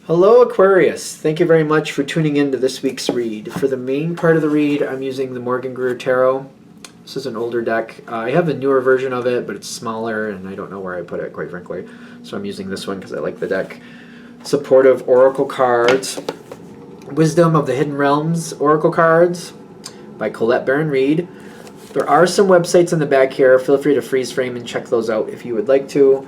Hello, Aquarius. Thank you very much for tuning in to this week's read. For the main part of the read, I'm using the Morgan Greer Tarot. This is an older deck. I have a newer version of it, but it's smaller, and I don't know where I put it, quite frankly. So I'm using this one because I like the deck. Supportive Oracle cards. Wisdom of the Hidden Realms Oracle cards by Colette Baron Reed. There are some websites in the back here. Feel free to freeze frame and check those out if you would like to.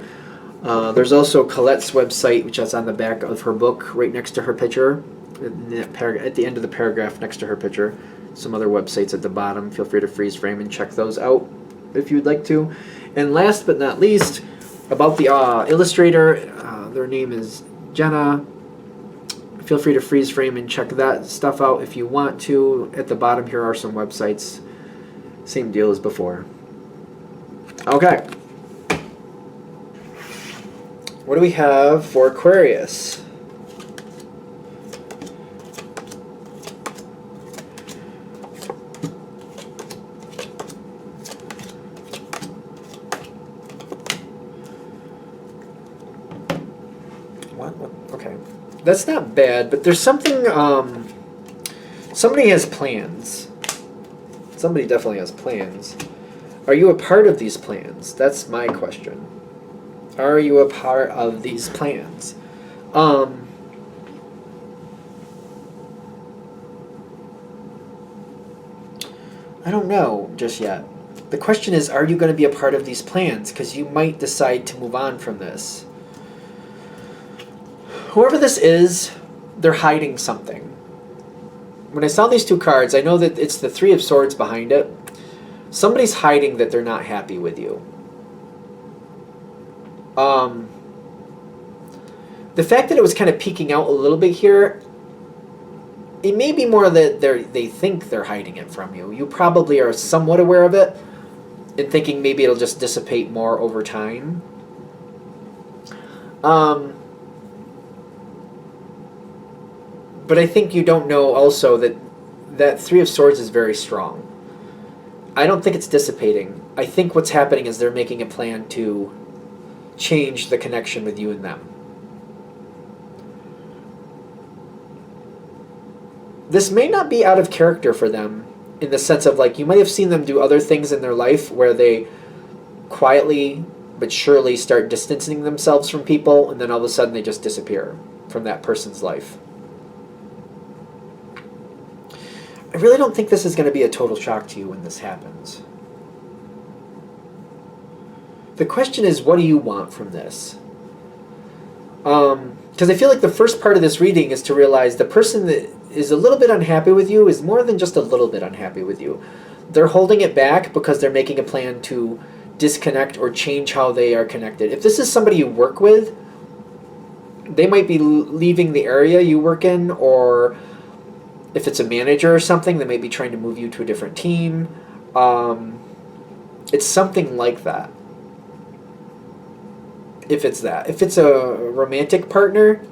There's also Colette's website, which is on the back of her book, right next to her picture, at the end of the paragraph next to her picture. Some other websites at the bottom. Feel free to freeze frame and check those out if you'd like to. And last but not least, about the illustrator, their name is Jenna. Feel free to freeze frame and check that stuff out if you want to. At the bottom here are some websites. Same deal as before. Okay. What do we have for Aquarius? What? Okay. That's not bad, but there's something, somebody has plans. Somebody definitely has plans. Are you a part of these plans? That's my question. Are you a part of these plans? I don't know just yet. The question is, are you going to be a part of these plans? Because you might decide to move on from this. Whoever this is, they're hiding something. When I saw these two cards, I know that it's the Three of Swords behind it. Somebody's hiding that they're not happy with you. The fact that it was kind of peeking out a little bit here, it may be more that they think they're hiding it from you. You probably are somewhat aware of it and thinking maybe it'll just dissipate more over time. But I think you don't know also that that Three of Swords is very strong. I don't think it's dissipating. I think what's happening is they're making a plan to change the connection with you and them. This may not be out of character for them in the sense of, like, you might have seen them do other things in their life where they quietly but surely start distancing themselves from people, and then all of a sudden they just disappear from that person's life. I really don't think this is going to be a total shock to you when this happens. The question is, what do you want from this? Because I feel like the first part of this reading is to realize the person that is a little bit unhappy with you is more than just a little bit unhappy with you. They're holding it back because they're making a plan to disconnect or change how they are connected. If this is somebody you work with, they might be leaving the area you work in, or if it's a manager or something, they may be trying to move you to a different team. It's something like that. If it's that. If it's a romantic partner,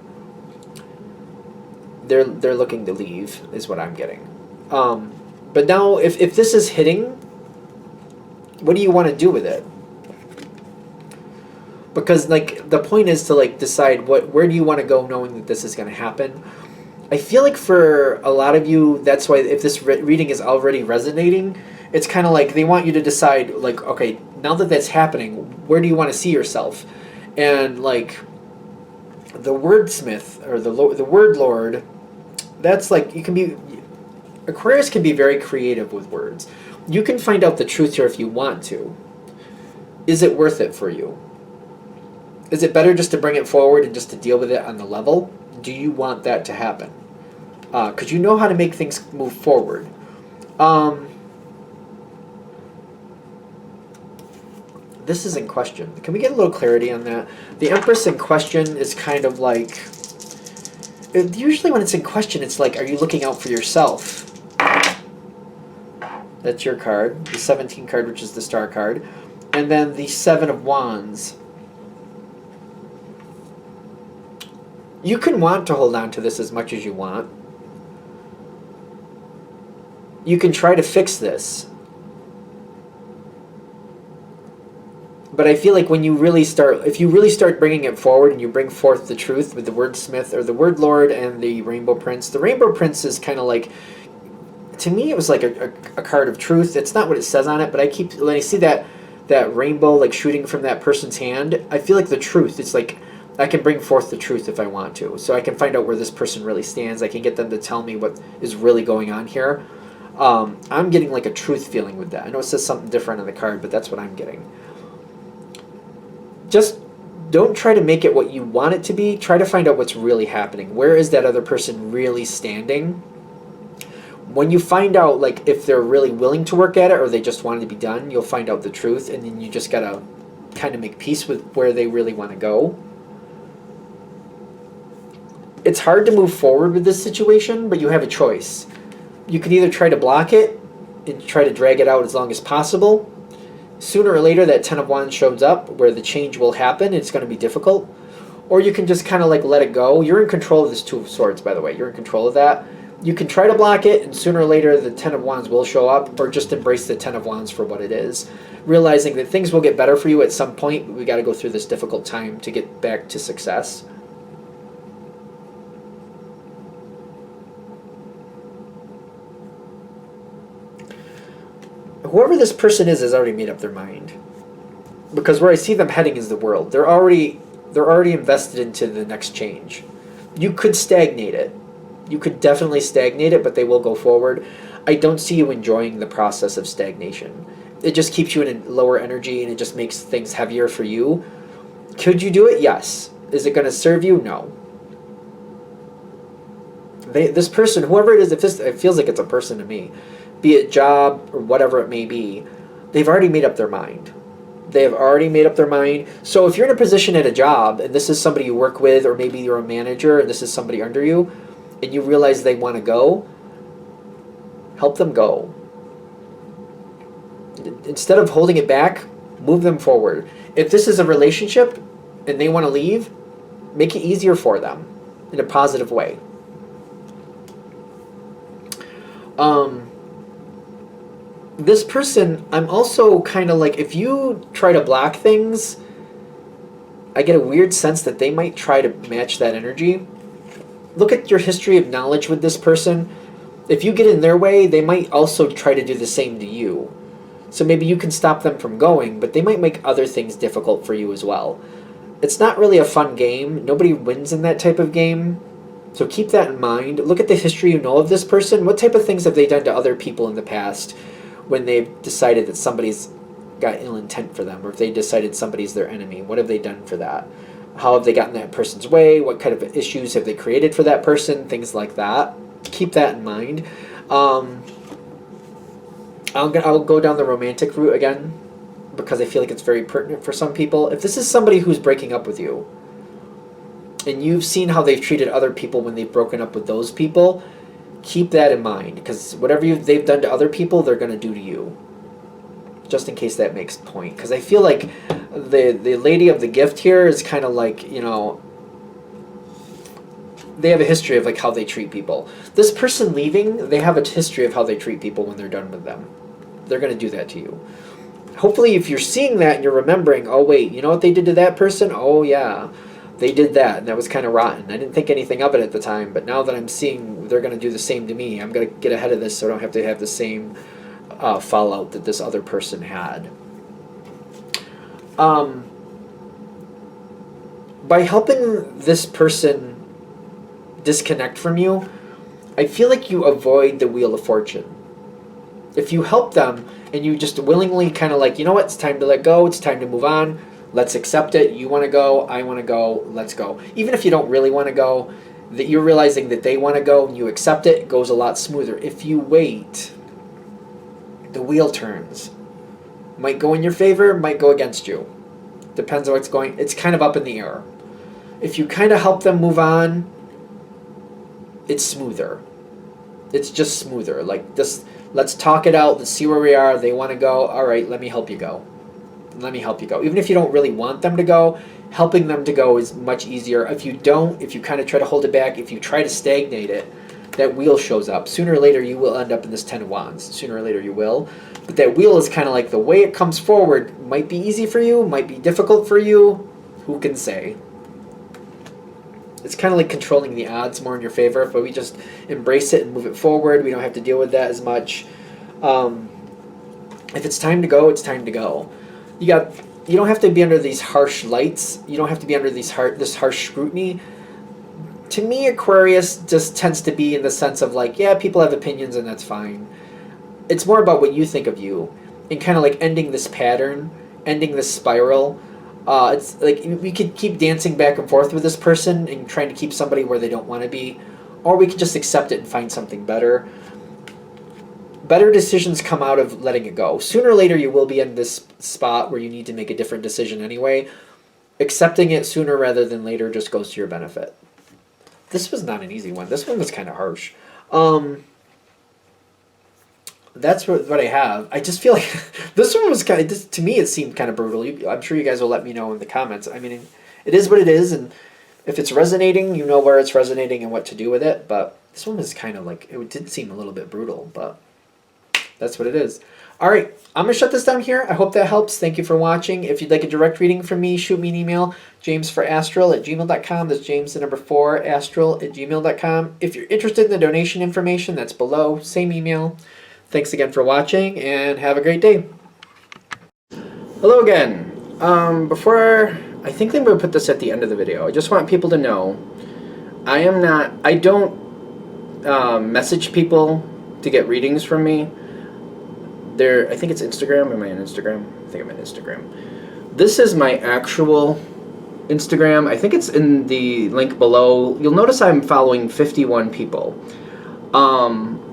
they're looking to leave, is what I'm getting. But now, if this is hitting, what do you want to do with it? Because, like, the point is to, like, decide where do you want to go knowing that this is going to happen. I feel like for a lot of you, that's why if this reading is already resonating, it's kind of like they want you to decide, like, okay, now that that's happening, where do you want to see yourself? And, like, the wordsmith, or the word lord, that's like, you can be, Aquarius can be very creative with words. You can find out the truth here if you want to. Is it worth it for you? Is it better just to bring it forward and just to deal with it on the level? Do you want that to happen? Because you know how to make things move forward. This is in question. Can we get a little clarity on that? The Empress in question is kind of like, usually when it's in question, it's like, are you looking out for yourself? That's your card. The 17 card, which is the star card. And then the 7 of Wands. You can want to hold on to this as much as you want. You can try to fix this. But I feel like when you really start, if you really start bringing it forward and you bring forth the truth with the wordsmith or the word lord and the rainbow prince, the rainbow prince is kind of like, to me it was like a card of truth. It's not what it says on it, but when I see that rainbow like shooting from that person's hand, I feel like the truth, it's like I can bring forth the truth if I want to. So I can find out where this person really stands. I can get them to tell me what is really going on here. I'm getting like a truth feeling with that. I know it says something different on the card, but that's what I'm getting. Just don't try to make it what you want it to be. Try to find out what's really happening. Where is that other person really standing? When you find out, like, if they're really willing to work at it or they just want it to be done, you'll find out the truth, and then you just gotta kind of make peace with where they really want to go. It's hard to move forward with this situation, but you have a choice. You can either try to block it and try to drag it out as long as possible. Sooner or later, that Ten of Wands shows up where the change will happen. It's going to be difficult. Or you can just kind of like let it go. You're in control of this Two of Swords, by the way. You're in control of that. You can try to block it, and sooner or later, the Ten of Wands will show up, or just embrace the Ten of Wands for what it is. Realizing that things will get better for you at some point. We got to go through this difficult time to get back to success. Whoever this person is has already made up their mind, because where I see them heading is the world. They're already invested into the next change. You could stagnate it. You could definitely stagnate it, but they will go forward. I don't see you enjoying the process of stagnation. It just keeps you in a lower energy, and it just makes things heavier for you. Could you do it? Yes. Is it going to serve you? No. This person, whoever it is, it feels like it's a person to me, be it job or whatever it may be, they've already made up their mind. They have already made up their mind. So if you're in a position at a job, and this is somebody you work with, or maybe you're a manager, and this is somebody under you, and you realize they want to go, help them go. Instead of holding it back, move them forward. If this is a relationship and they want to leave, make it easier for them in a positive way. This person, I'm also kind of like, if you try to block things, I get a weird sense that they might try to match that energy. Look at your history of knowledge with this person. If you get in their way, they might also try to do the same to you. So maybe you can stop them from going, but they might make other things difficult for you as well. It's not really a fun game. Nobody wins in that type of game. So keep that in mind. Look at the history you know of this person. What type of things have they done to other people in the past when they've decided that somebody's got ill intent for them, or if they decided somebody's their enemy? What have they done for that? How have they gotten that person's way? What kind of issues have they created for that person? Things like that. Keep that in mind. I'll go down the romantic route again, because I feel like it's very pertinent for some people. If this is somebody who's breaking up with you, and you've seen how they've treated other people when they've broken up with those people, keep that in mind, because whatever they've done to other people, they're going to do to you. Just in case that makes point. Because I feel like the lady of the gift here is kind of like, you know, they have a history of like how they treat people. This person leaving, they have a history of how they treat people when they're done with them. They're going to do that to you. Hopefully if you're seeing that and you're remembering, oh wait, you know what they did to that person? Oh yeah, they did that, and that was kind of rotten. I didn't think anything of it at the time, but now that I'm seeing they're going to do the same to me, I'm going to get ahead of this so I don't have to have the same fallout that this other person had. By helping this person disconnect from you, I feel like you avoid the Wheel of Fortune. If you help them and you just willingly kind of like, you know what, it's time to let go, it's time to move on, let's accept it, you want to go, I want to go, let's go. Even if you don't really want to go, that you're realizing that they want to go and you accept it, it goes a lot smoother. If you wait, the wheel turns. Might go in your favor, might go against you. Depends on what's going, it's kind of up in the air. If you kind of help them move on, it's smoother. It's just smoother. Like this, let's talk it out, let's see where we are, they want to go, all right, let me help you go. Let me help you go. Even if you don't really want them to go, helping them to go is much easier. If you don't, if you kind of try to hold it back, if you try to stagnate it, that wheel shows up. Sooner or later, you will end up in this Ten of Wands. Sooner or later, you will. But that wheel is kind of like the way it comes forward might be easy for you, might be difficult for you. Who can say? It's kind of like controlling the odds more in your favor, but we just embrace it and move it forward. We don't have to deal with that as much. If it's time to go, it's time to go. You don't have to be under these harsh lights. You don't have to be under this harsh scrutiny. To me, Aquarius just tends to be in the sense of like, yeah, people have opinions and that's fine. It's more about what you think of you and kind of like ending this pattern, ending this spiral. It's like we could keep dancing back and forth with this person and trying to keep somebody where they don't want to be, or we could just accept it and find something better. Better decisions come out of letting it go. Sooner or later, you will be in this spot where you need to make a different decision anyway. Accepting it sooner rather than later just goes to your benefit. This was not an easy one. This one was kind of harsh. That's what I have. I just feel like this one was kind of, to me, it seemed kind of brutal. I'm sure you guys will let me know in the comments. I mean, it is what it is, and if it's resonating, you know where it's resonating and what to do with it, but this one was kind of like, it did seem a little bit brutal, but that's what it is. All right, I'm going to shut this down here. I hope that helps. Thank you for watching. If you'd like a direct reading from me, shoot me an email, jamesforastral@gmail.com. That's James, the number 4, astral@gmail.com. If you're interested in the donation information, that's below. Same email. Thanks again for watching, and have a great day. Hello again. I think I'm going to put this at the end of the video. I just want people to know I don't message people to get readings from me. I think it's Instagram. Am I on Instagram? I think I'm on Instagram. This is my actual Instagram. I think it's in the link below. You'll notice I'm following 51 people.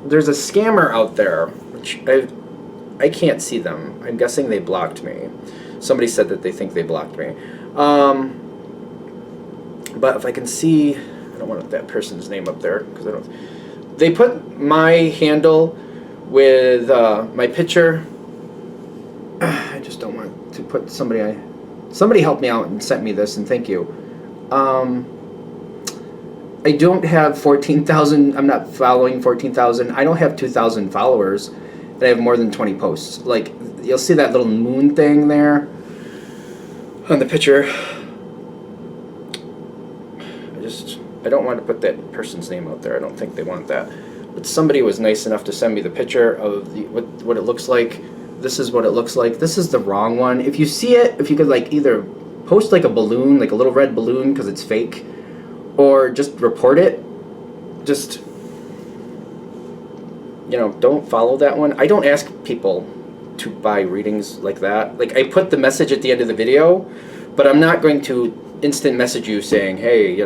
There's a scammer out there, which I can't see them. I'm guessing they blocked me. Somebody said that they think they blocked me. But if I can see, I don't want that person's name up there because I don't. They put my handle with my picture. I just don't want to put somebody. Somebody helped me out and sent me this, and thank you. I don't have 14,000. I'm not following 14,000. I don't have 2,000 followers. And I have more than 20 posts. Like, you'll see that little moon thing there on the picture. I don't want to put that person's name out there. I don't think they want that. But somebody was nice enough to send me the picture of what it looks like. This is what it looks like. This is the wrong one. If you see it, if you could like either post like a balloon, like a little red balloon because it's fake, or just report it. Just, don't follow that one. I don't ask people to buy readings like that. Like, I put the message at the end of the video, but I'm not going to instant message you saying, hey,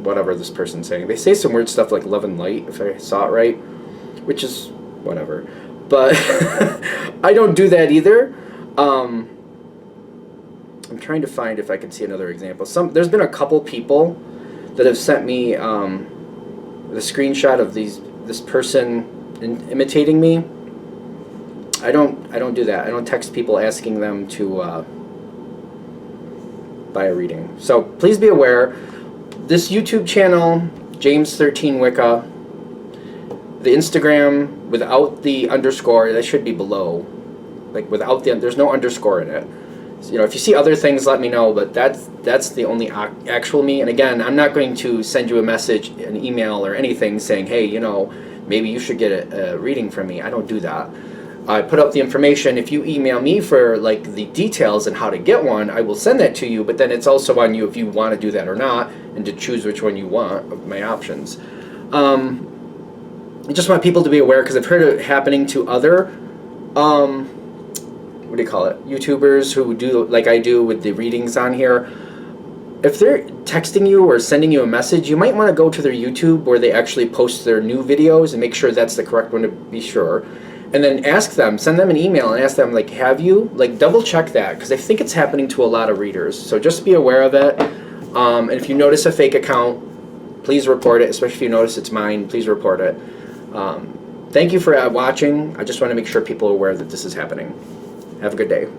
whatever this person's saying. They say some weird stuff like love and light, if I saw it right, which is whatever. But I don't do that either. I'm trying to find if I can see another example. There's been a couple people that have sent me the screenshot of this person imitating me. I don't do that. I don't text people asking them to buy a reading. So please be aware. This YouTube channel, James13 Wicca, the Instagram without the underscore, that should be below. Like without there's no underscore in it. So, if you see other things, let me know, but that's the only actual me. And again, I'm not going to send you a message, an email, or anything saying, hey, maybe you should get a reading from me. I don't do that. I put up the information. If you email me for like the details and how to get one, I will send that to you, but then it's also on you if you want to do that or not, and to choose which one you want of my options. I just want people to be aware, because I've heard it happening to other what do you call it, YouTubers who do like I do with the readings on here. If they're texting you or sending you a message, you might want to go to their YouTube where they actually post their new videos and make sure that's the correct one to be sure. And then ask them, send them an email and ask them, like, have you? Like, double check that, because I think it's happening to a lot of readers. So just be aware of it. And if you notice a fake account, please report it. Especially if you notice it's mine, please report it. Thank you for watching. I just want to make sure people are aware that this is happening. Have a good day.